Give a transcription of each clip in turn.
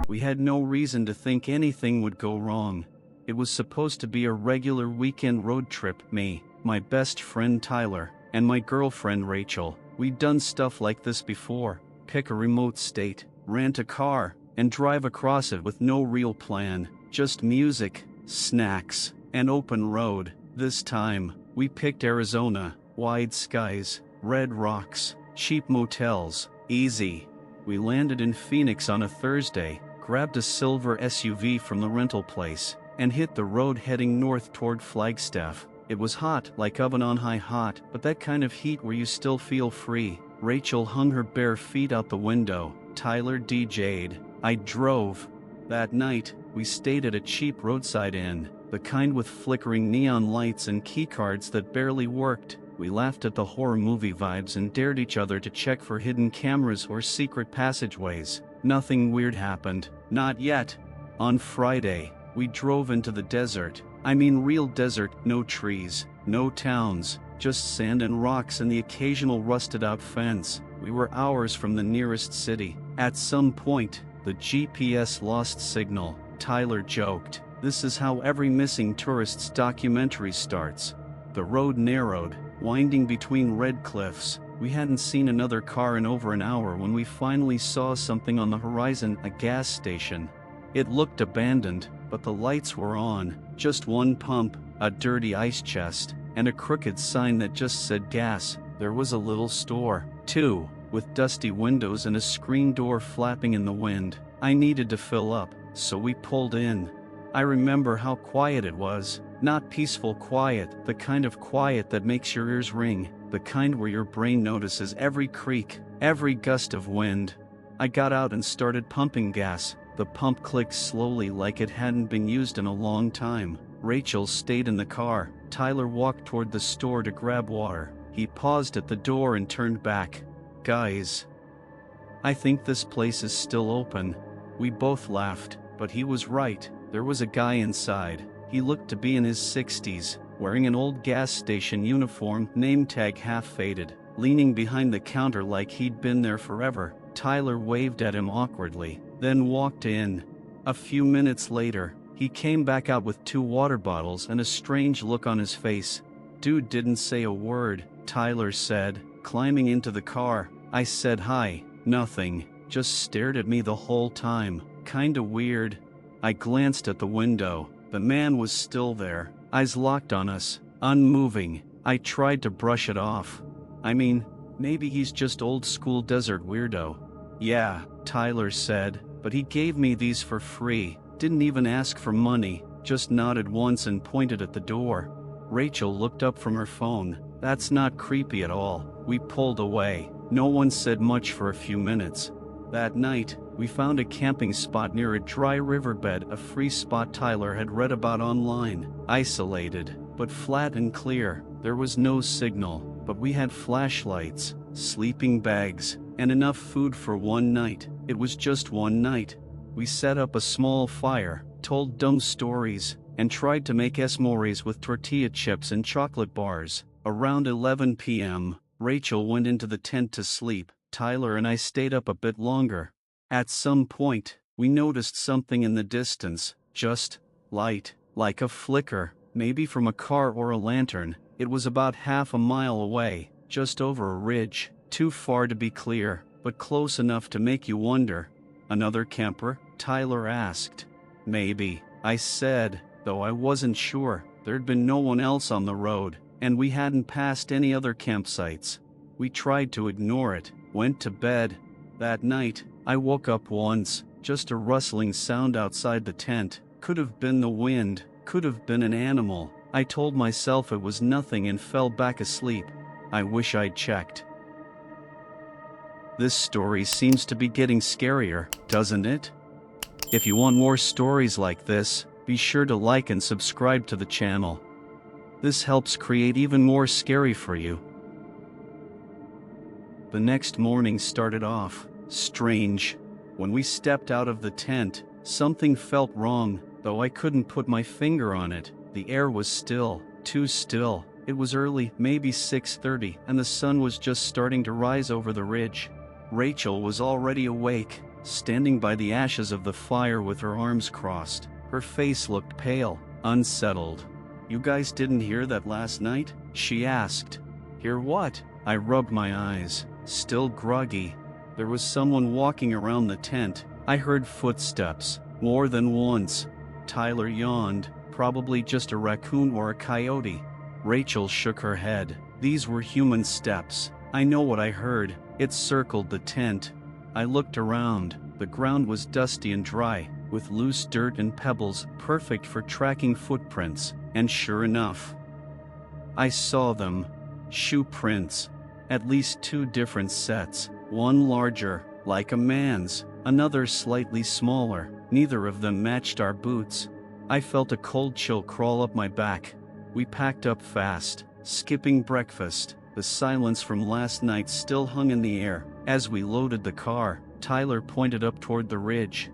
We had no reason to think anything would go wrong. It was supposed to be a regular weekend road trip. Me, my best friend Tyler, and my girlfriend Rachel. We'd done stuff like this before. Pick a remote state, rent a car, and drive across it with no real plan. Just music, snacks, and open road. This time, we picked Arizona. Wide skies, red rocks, cheap motels, easy. We landed in Phoenix on a Thursday, grabbed a silver SUV from the rental place, and hit the road heading north toward Flagstaff. It was hot, like oven on high hot, but that kind of heat where you still feel free. Rachel hung her bare feet out the window. Tyler DJ'd. I drove. That night, we stayed at a cheap roadside inn, the kind with flickering neon lights and keycards that barely worked. We laughed at the horror movie vibes and dared each other to check for hidden cameras or secret passageways. Nothing weird happened. Not yet. On Friday, we drove into the desert. I mean real desert, no trees, no towns, just sand and rocks and the occasional rusted-out fence. We were hours from the nearest city. At some point, the GPS lost signal. Tyler joked, "This is how every missing tourist's documentary starts." The road narrowed, winding between red cliffs. We hadn't seen another car in over an hour when we finally saw something on the horizon, a gas station. It looked abandoned, but the lights were on. Just one pump, a dirty ice chest, and a crooked sign that just said gas. There was a little store, too, with dusty windows and a screen door flapping in the wind. I needed to fill up, so we pulled in. I remember how quiet it was. Not peaceful quiet, the kind of quiet that makes your ears ring, the kind where your brain notices every creak, every gust of wind. I got out and started pumping gas. The pump clicked slowly like it hadn't been used in a long time. Rachel stayed in the car. Tyler walked toward the store to grab water. He paused at the door and turned back. "Guys, I think this place is still open." We both laughed, but he was right. There was a guy inside. He looked to be in his 60s, wearing an old gas station uniform, name tag half faded, leaning behind the counter like he'd been there forever. Tyler waved at him awkwardly, then walked in. A few minutes later, he came back out with 2 water bottles and a strange look on his face. "Dude didn't say a word," Tyler said, climbing into the car. I said hi. Nothing. Just stared at me the whole time. Kinda weird. I glanced at the window. The man was still there, eyes locked on us, unmoving. I tried to brush it off. I mean, maybe he's just old school desert weirdo. "Yeah," Tyler said, "but he gave me these for free. Didn't even ask for money, just nodded once and pointed at the door." Rachel looked up from her phone. "That's not creepy at all." We pulled away. No one said much for a few minutes. That night, we found a camping spot near a dry riverbed, a free spot Tyler had read about online. Isolated, but flat and clear. There was no signal, but we had flashlights, sleeping bags, and enough food for one night. It was just one night. We set up a small fire, told dumb stories, and tried to make s'mores with tortilla chips and chocolate bars. Around 11 p.m., Rachel went into the tent to sleep. Tyler and I stayed up a bit longer. At some point, we noticed something in the distance, just light, like a flicker, maybe from a car or a lantern. It was about half a mile away, just over a ridge, too far to be clear, but close enough to make you wonder. "Another camper?" Tyler asked. "Maybe," I said, though I wasn't sure. There'd been no one else on the road, and we hadn't passed any other campsites. We tried to ignore it, went to bed. That night, I woke up once, just a rustling sound outside the tent. Could have been the wind, could have been an animal. I told myself it was nothing and fell back asleep. I wish I'd checked. This story seems to be getting scarier, doesn't it? If you want more stories like this, be sure to like and subscribe to the channel. This helps create even more scary for you. The next morning started off strange. When we stepped out of the tent, something felt wrong, though I couldn't put my finger on it. The air was still, too still. It was early, maybe 6:30, and the sun was just starting to rise over the ridge. Rachel was already awake. standing by the ashes of the fire with her arms crossed. Her face looked pale, unsettled. "You guys didn't hear that last night?" she asked. "Hear what?" I rubbed my eyes, still groggy. "There was someone walking around the tent. I heard footsteps, more than once." Tyler yawned. "Probably just a raccoon or a coyote." Rachel shook her head. "These were human steps. I know what I heard. It circled the tent." I looked around. The ground was dusty and dry, with loose dirt and pebbles, perfect for tracking footprints, and sure enough, I saw them. Shoe prints. At least 2 different sets, one larger, like a man's, another slightly smaller. Neither of them matched our boots. I felt a cold chill crawl up my back. We packed up fast, skipping breakfast. The silence from last night still hung in the air. As we loaded the car, Tyler pointed up toward the ridge.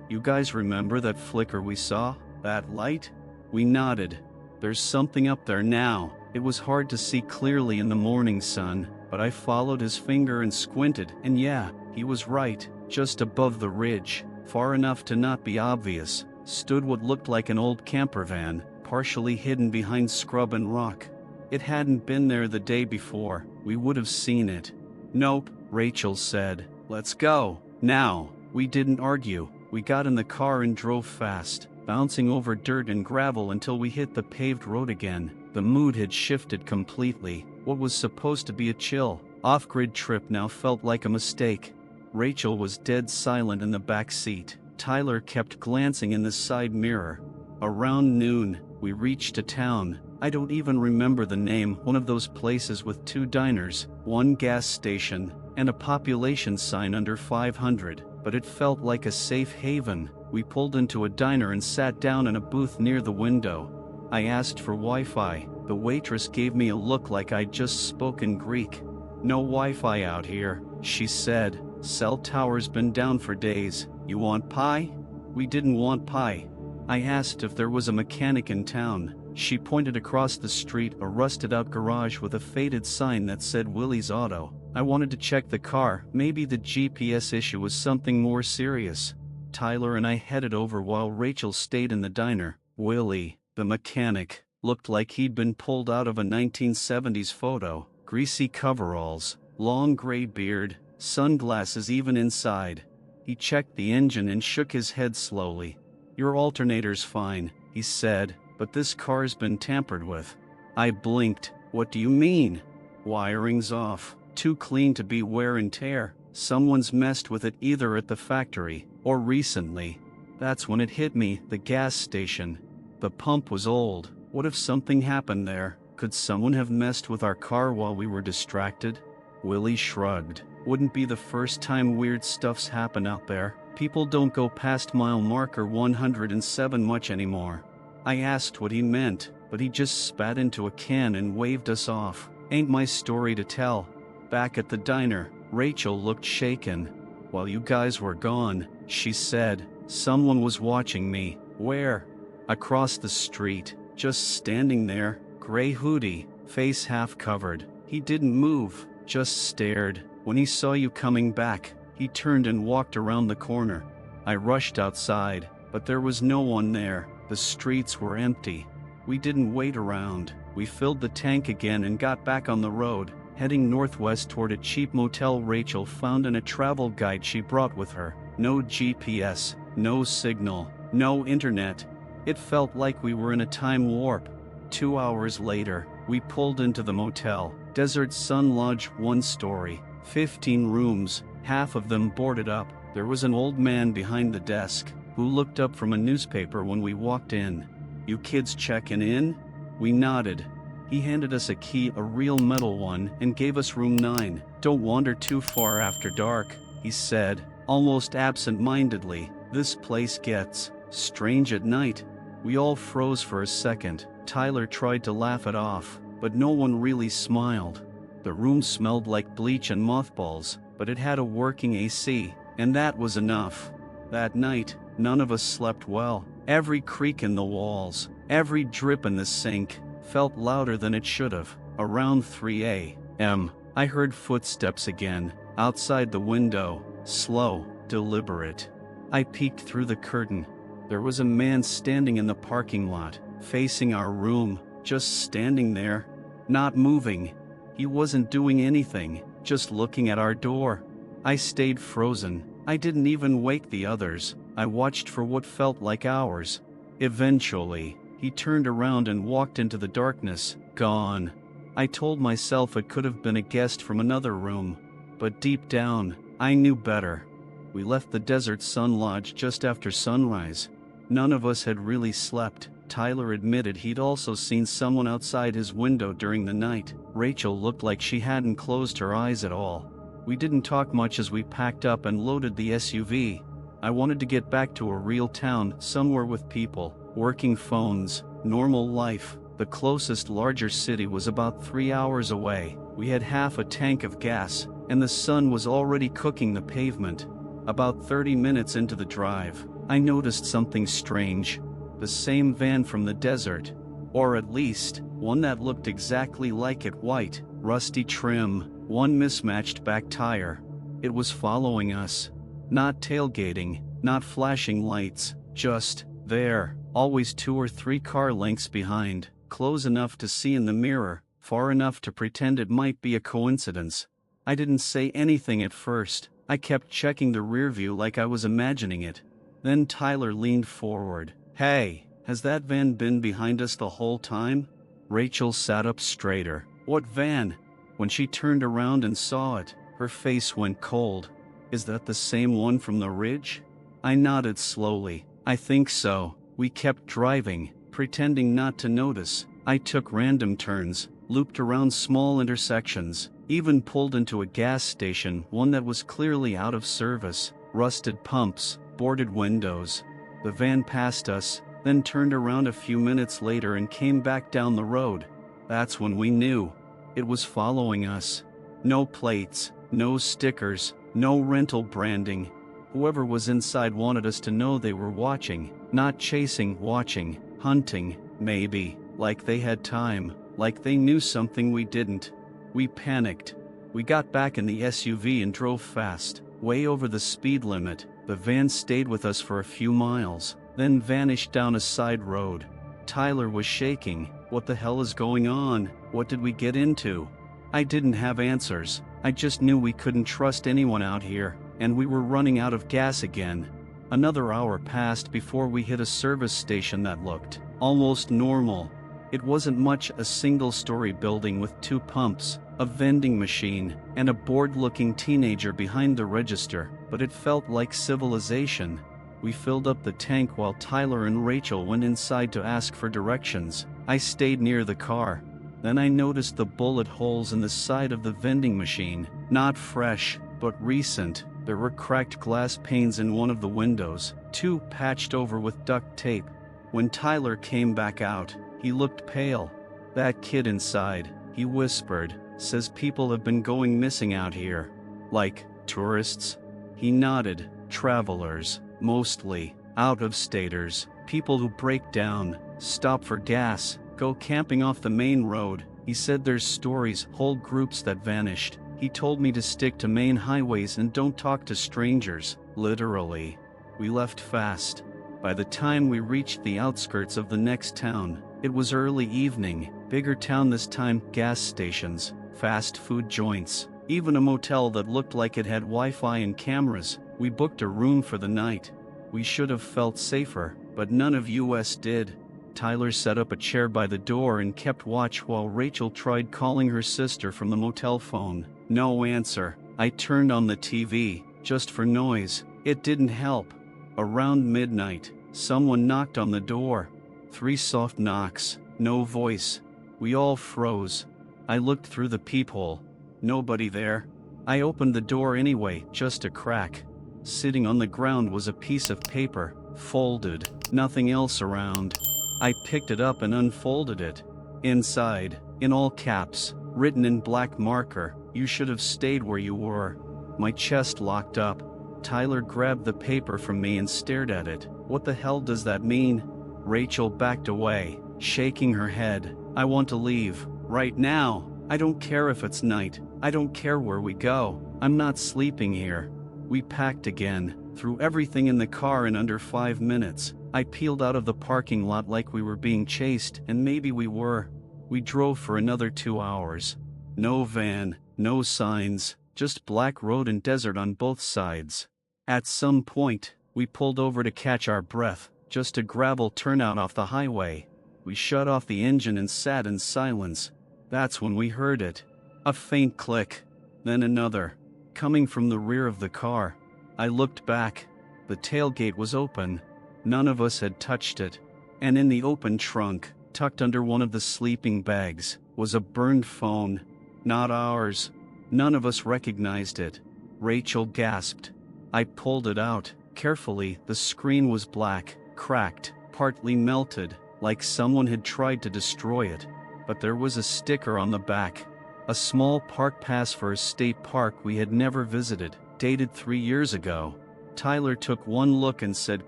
You guys remember that flicker we saw? That light?" We nodded. "There's something up there now." It was hard to see clearly in the morning sun, but I followed his finger and squinted, and yeah, he was right. Just above the ridge, far enough to not be obvious, stood what looked like an old camper van, partially hidden behind scrub and rock. It hadn't been there the day before. We would have seen it. "Nope," Rachel said. "Let's go." Now. We didn't argue. We got in the car and drove fast, bouncing over dirt and gravel until we hit the paved road again. The mood had shifted completely. What was supposed to be a chill, off-grid trip now felt like a mistake. Rachel was dead silent in the back seat. Tyler kept glancing in the side mirror. Around noon, we reached a town. I don't even remember the name, one of those places with 2 diners, 1 gas station, and a population sign under 500, but it felt like a safe haven. We pulled into a diner and sat down in a booth near the window. I asked for Wi-Fi. The waitress gave me a look like I'd just spoken Greek. "No Wi-Fi out here," she said. "Cell tower's been down for days. You want pie?" We didn't want pie. I asked if there was a mechanic in town. She pointed across the street, a rusted-out garage with a faded sign that said Willie's Auto. I wanted to check the car. Maybe the GPS issue was something more serious. Tyler and I headed over while Rachel stayed in the diner. Willie, the mechanic, looked like he'd been pulled out of a 1970s photo. Greasy coveralls, long gray beard, sunglasses even inside. He checked the engine and shook his head slowly. "Your alternator's fine," he said, "but this car's been tampered with." I blinked. "What do you mean?" "Wiring's off. Too clean to be wear and tear. Someone's messed with it either at the factory or recently." That's when it hit me, the gas station. The pump was old. What if something happened there? Could someone have messed with our car while we were distracted? Willie shrugged. "Wouldn't be the first time weird stuff's happened out there. People don't go past mile marker 107 much anymore." I asked what he meant, but he just spat into a can and waved us off. Ain't my story to tell. Back at the diner, Rachel looked shaken. "While you guys were gone," she said, "someone was watching me." "Where?" "Across the street, just standing there, gray hoodie, face half covered. He didn't move, just stared. When he saw you coming back, he turned and walked around the corner." I rushed outside, but there was no one there. The streets were empty. We didn't wait around. We filled the tank again and got back on the road, heading northwest toward a cheap motel Rachel found in a travel guide she brought with her. No GPS, no signal, no internet. It felt like we were in a time warp. 2 hours later, we pulled into the motel. Desert Sun Lodge, 1 story, 15 rooms, half of them boarded up. There was an old man behind the desk, who looked up from a newspaper when we walked in. "You kids checking in?" We nodded. He handed us a key, a real metal one, and gave us room 9. "Don't wander too far after dark," he said, almost absent-mindedly. "This place gets strange at night." We all froze for a second. Tyler tried to laugh it off, but no one really smiled. The room smelled like bleach and mothballs, but it had a working AC, and that was enough. That night, none of us slept well. Every creak in the walls, every drip in the sink, felt louder than it should have. Around 3 a.m., I heard footsteps again, outside the window, slow, deliberate. I peeked through the curtain. There was a man standing in the parking lot, facing our room, just standing there, not moving. He wasn't doing anything, just looking at our door. I stayed frozen. I didn't even wake the others. I watched for what felt like hours. Eventually, he turned around and walked into the darkness, gone. I told myself it could have been a guest from another room, but deep down, I knew better. We left the Desert Sun Lodge just after sunrise. None of us had really slept. Tyler admitted he'd also seen someone outside his window during the night. Rachel looked like she hadn't closed her eyes at all. We didn't talk much as we packed up and loaded the SUV. I wanted to get back to a real town, somewhere with people, working phones, normal life. The closest larger city was about 3 hours away. We had half a tank of gas, and the sun was already cooking the pavement. About 30 minutes into the drive, I noticed something strange. The same van from the desert, or at least, one that looked exactly like it, white, rusty trim, one mismatched back tire. It was following us. Not tailgating, not flashing lights, just there, always 2 or 3 car lengths behind, close enough to see in the mirror, far enough to pretend it might be a coincidence. I didn't say anything at first. I kept checking the rearview like I was imagining it. Then Tyler leaned forward. "Hey, has that van been behind us the whole time?" Rachel sat up straighter. "What van?" When she turned around and saw it, her face went cold. "Is that the same one from the ridge?" I nodded slowly. "I think so." We kept driving, pretending not to notice. I took random turns, looped around small intersections, even pulled into a gas station, one that was clearly out of service. Rusted pumps, boarded windows. The van passed us, then turned around a few minutes later and came back down the road. That's when we knew. It was following us. No plates, no stickers, no rental branding. Whoever was inside wanted us to know they were watching, not chasing, watching, hunting, maybe, like they had time, like they knew something we didn't. We panicked. We got back in the SUV and drove fast, way over the speed limit. The van stayed with us for a few miles, then vanished down a side road. Tyler was shaking. "What the hell is going on? What did we get into?" I didn't have answers. I just knew we couldn't trust anyone out here, and we were running out of gas again. Another hour passed before we hit a service station that looked almost normal. It wasn't much, a single-story building with 2 pumps, a vending machine, and a bored-looking teenager behind the register, but it felt like civilization. We filled up the tank while Tyler and Rachel went inside to ask for directions. I stayed near the car. Then I noticed the bullet holes in the side of the vending machine. Not fresh, but recent. There were cracked glass panes in one of the windows, 2 patched over with duct tape. When Tyler came back out, he looked pale. "That kid inside," he whispered, "says people have been going missing out here." "Like tourists?" He nodded. "Travelers, mostly. Out-of-staters. People who break down, stop for gas, go camping off the main road." He said there's stories, whole groups that vanished. He told me to stick to main highways and don't talk to strangers, literally. We left fast. By the time we reached the outskirts of the next town, it was early evening. Bigger town this time, gas stations, fast food joints, even a motel that looked like it had Wi-Fi and cameras. We booked a room for the night. We should have felt safer, but none of us did. Tyler set up a chair by the door and kept watch while Rachel tried calling her sister from the motel phone. No answer. I turned on the TV, just for noise. It didn't help. Around midnight, someone knocked on the door. 3 soft knocks, no voice. We all froze. I looked through the peephole. Nobody there. I opened the door anyway, just a crack. Sitting on the ground was a piece of paper, folded, nothing else around. I picked it up and unfolded it. Inside, in all caps, written in black marker, "You should have stayed where you were." My chest locked up. Tyler grabbed the paper from me and stared at it. "What the hell does that mean?" Rachel backed away, shaking her head. "I want to leave, right now. I don't care if it's night. I don't care where we go. I'm not sleeping here." We packed again, threw everything in the car in under 5 minutes. I peeled out of the parking lot like we were being chased, and maybe we were. We drove for another 2 hours. No van, no signs, just black road and desert on both sides. At some point, we pulled over to catch our breath, just a gravel turnout off the highway. We shut off the engine and sat in silence. That's when we heard it. A faint click, then another, coming from the rear of the car. I looked back. The tailgate was open. None of us had touched it. And in the open trunk, tucked under one of the sleeping bags, was a burned phone. Not ours. None of us recognized it. Rachel gasped. I pulled it out. Carefully, the screen was black, cracked, partly melted, like someone had tried to destroy it. But there was a sticker on the back. A small park pass for a state park we had never visited, dated 3 years ago. Tyler took one look and said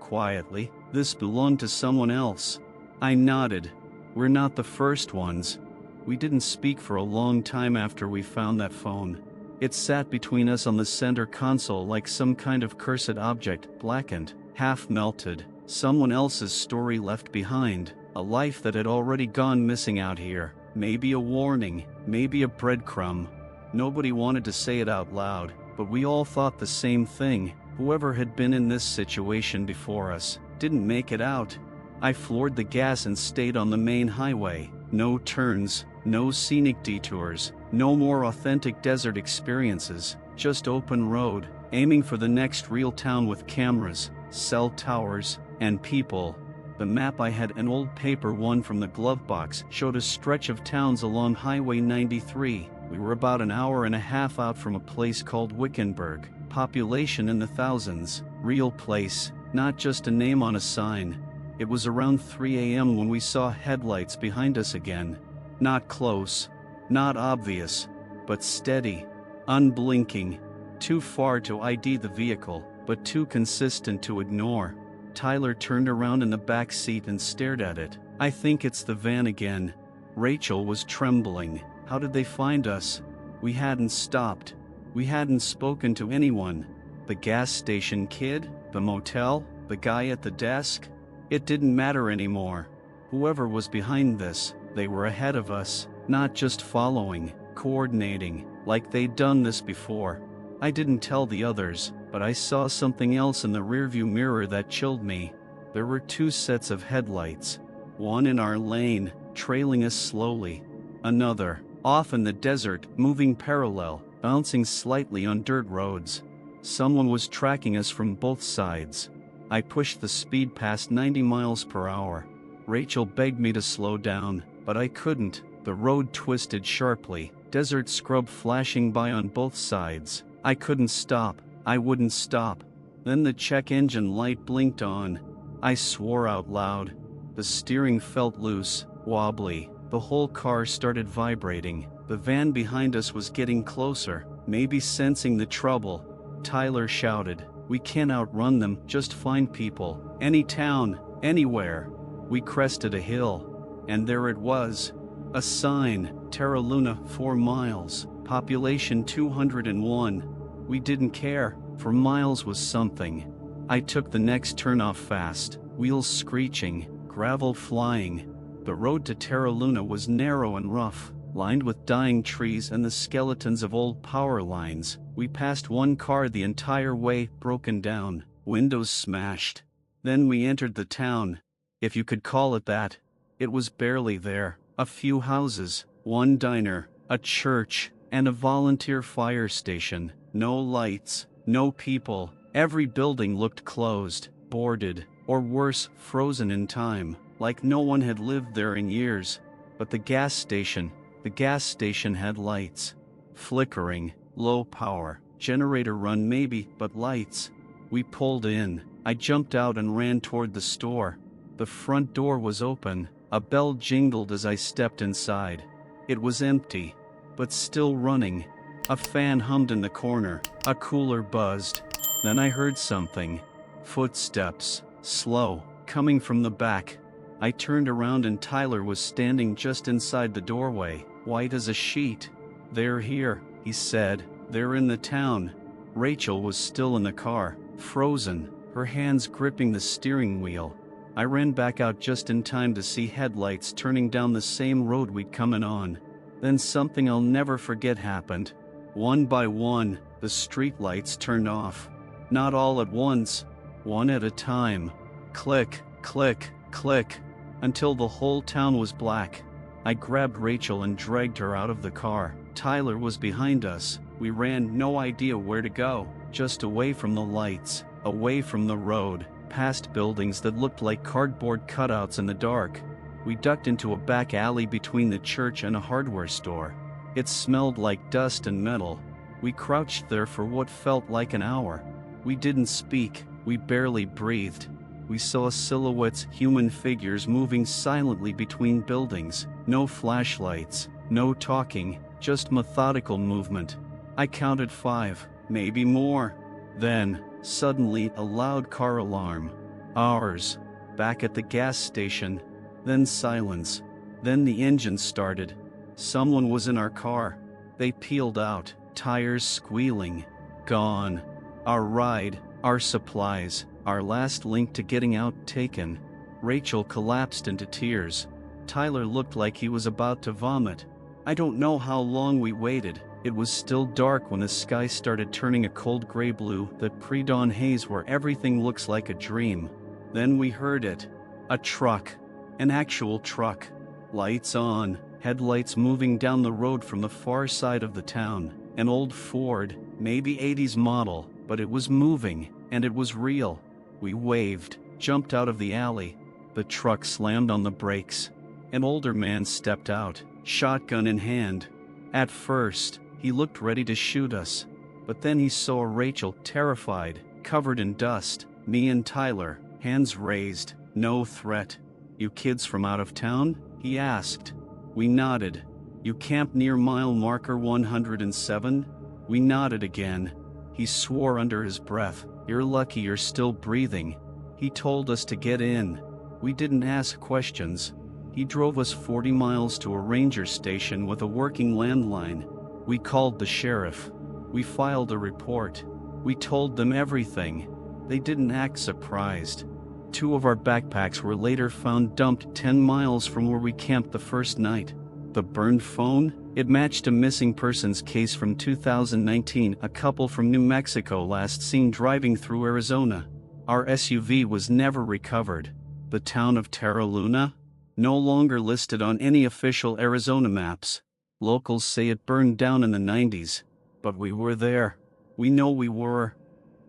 quietly, "This belonged to someone else." I nodded. "We're not the first ones." We didn't speak for a long time after we found that phone. It sat between us on the center console like some kind of cursed object, blackened, half melted. Someone else's story left behind, a life that had already gone missing out here. Maybe a warning, maybe a breadcrumb. Nobody wanted to say it out loud, but we all thought the same thing. Whoever had been in this situation before us didn't make it out. I floored the gas and stayed on the main highway. No turns, no scenic detours, no more authentic desert experiences, just open road, aiming for the next real town with cameras, cell towers, and people. The map I had, an old paper one from the glove box, showed a stretch of towns along Highway 93. We were about an hour and a half out from a place called Wickenburg, population in the thousands, real place, not just a name on a sign. It was around 3 a.m. when we saw headlights behind us again. Not close, not obvious, but steady, unblinking, too far to ID the vehicle, but too consistent to ignore. Tyler turned around in the back seat and stared at it. "I think it's the van again." Rachel was trembling. "How did they find us?" We hadn't stopped. We hadn't spoken to anyone. The gas station kid? The motel? The guy at the desk? It didn't matter anymore. Whoever was behind this, they were ahead of us, not just following, coordinating, like they'd done this before. I didn't tell the others, but I saw something else in the rearview mirror that chilled me. There were 2 sets of headlights. One in our lane, trailing us slowly. Another, off in the desert, moving parallel, bouncing slightly on dirt roads. Someone was tracking us from both sides. I pushed the speed past 90 miles per hour. Rachel begged me to slow down, but I couldn't. The road twisted sharply, desert scrub flashing by on both sides. I couldn't stop. I wouldn't stop. Then the check engine light blinked on. I swore out loud. The steering felt loose, wobbly. The whole car started vibrating. The van behind us was getting closer, maybe sensing the trouble. Tyler shouted, "We can't outrun them, just find people. Any town, anywhere." We crested a hill, and there it was. A sign, Terra Luna, 4 miles, population 201. We didn't care, for miles was something. I took the next turn off fast, wheels screeching, gravel flying. The road to Terra Luna was narrow and rough, lined with dying trees and the skeletons of old power lines. We passed one car the entire way, broken down, windows smashed. Then we entered the town, if you could call it that. It was barely there. A few houses, one diner, a church, and a volunteer fire station. No lights, no people. Every building looked closed, boarded, or worse, frozen in time, like no one had lived there in years. But the gas station had lights. Flickering, low power, generator run maybe, but lights. We pulled in. I jumped out and ran toward the store. The front door was open. A bell jingled as I stepped inside. It was empty, but still running. A fan hummed in the corner. A cooler buzzed. Then I heard something. Footsteps, slow, coming from the back. I turned around and Tyler was standing just inside the doorway, white as a sheet. "They're here," he said. "They're in the town." Rachel was still in the car, frozen, her hands gripping the steering wheel. I ran back out just in time to see headlights turning down the same road we'd come in on. Then something I'll never forget happened. One by one, the street lights turned off. Not all at once, one at a time. Click, click, click, until the whole town was black. I grabbed Rachel and dragged her out of the car. Tyler was behind us. We ran, no idea where to go, just away from the lights, away from the road, past buildings that looked like cardboard cutouts in the dark. We ducked into a back alley between the church and a hardware store. It smelled like dust and metal. We crouched there for what felt like an hour. We didn't speak, we barely breathed. We saw silhouettes, human figures moving silently between buildings. No flashlights, no talking, just methodical movement. I counted 5, maybe more. Then, suddenly, a loud car alarm. Ours. Back at the gas station. Then silence. Then the engine started. Someone was in our car. They peeled out, tires squealing. Gone. Our ride, our supplies, our last link to getting out taken. Rachel collapsed into tears. Tyler looked like he was about to vomit. I don't know how long we waited. It was still dark when the sky started turning a cold gray blue, that pre-dawn haze where everything looks like a dream. Then we heard it. A truck. An actual truck. Lights on, headlights moving down the road from the far side of the town. An old Ford, maybe 80s model, but it was moving, and it was real. We waved, jumped out of the alley. The truck slammed on the brakes. An older man stepped out, shotgun in hand. At first, he looked ready to shoot us. But then he saw Rachel, terrified, covered in dust, me and Tyler, hands raised, no threat. "You kids from out of town?" he asked. We nodded. "You camped near mile marker 107? We nodded again. He swore under his breath, "You're lucky you're still breathing." He told us to get in. We didn't ask questions. He drove us 40 miles to a ranger station with a working landline. We called the sheriff. We filed a report. We told them everything. They didn't act surprised. 2 of our backpacks were later found dumped 10 miles from where we camped the first night. The burned phone? It matched a missing persons case from 2019, a couple from New Mexico last seen driving through Arizona. Our SUV was never recovered. The town of Terra Luna? No longer listed on any official Arizona maps. Locals say it burned down in the 90s. But we were there. We know we were.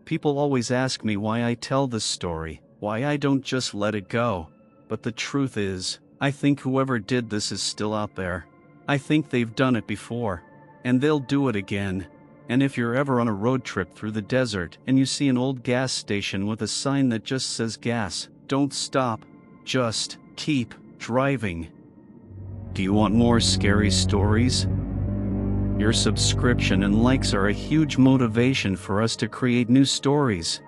People always ask me why I tell this story, why I don't just let it go. But the truth is, I think whoever did this is still out there. I think they've done it before. And they'll do it again. And if you're ever on a road trip through the desert and you see an old gas station with a sign that just says gas, don't stop. Just keep driving. Do you want more scary stories? Your subscription and likes are a huge motivation for us to create new stories.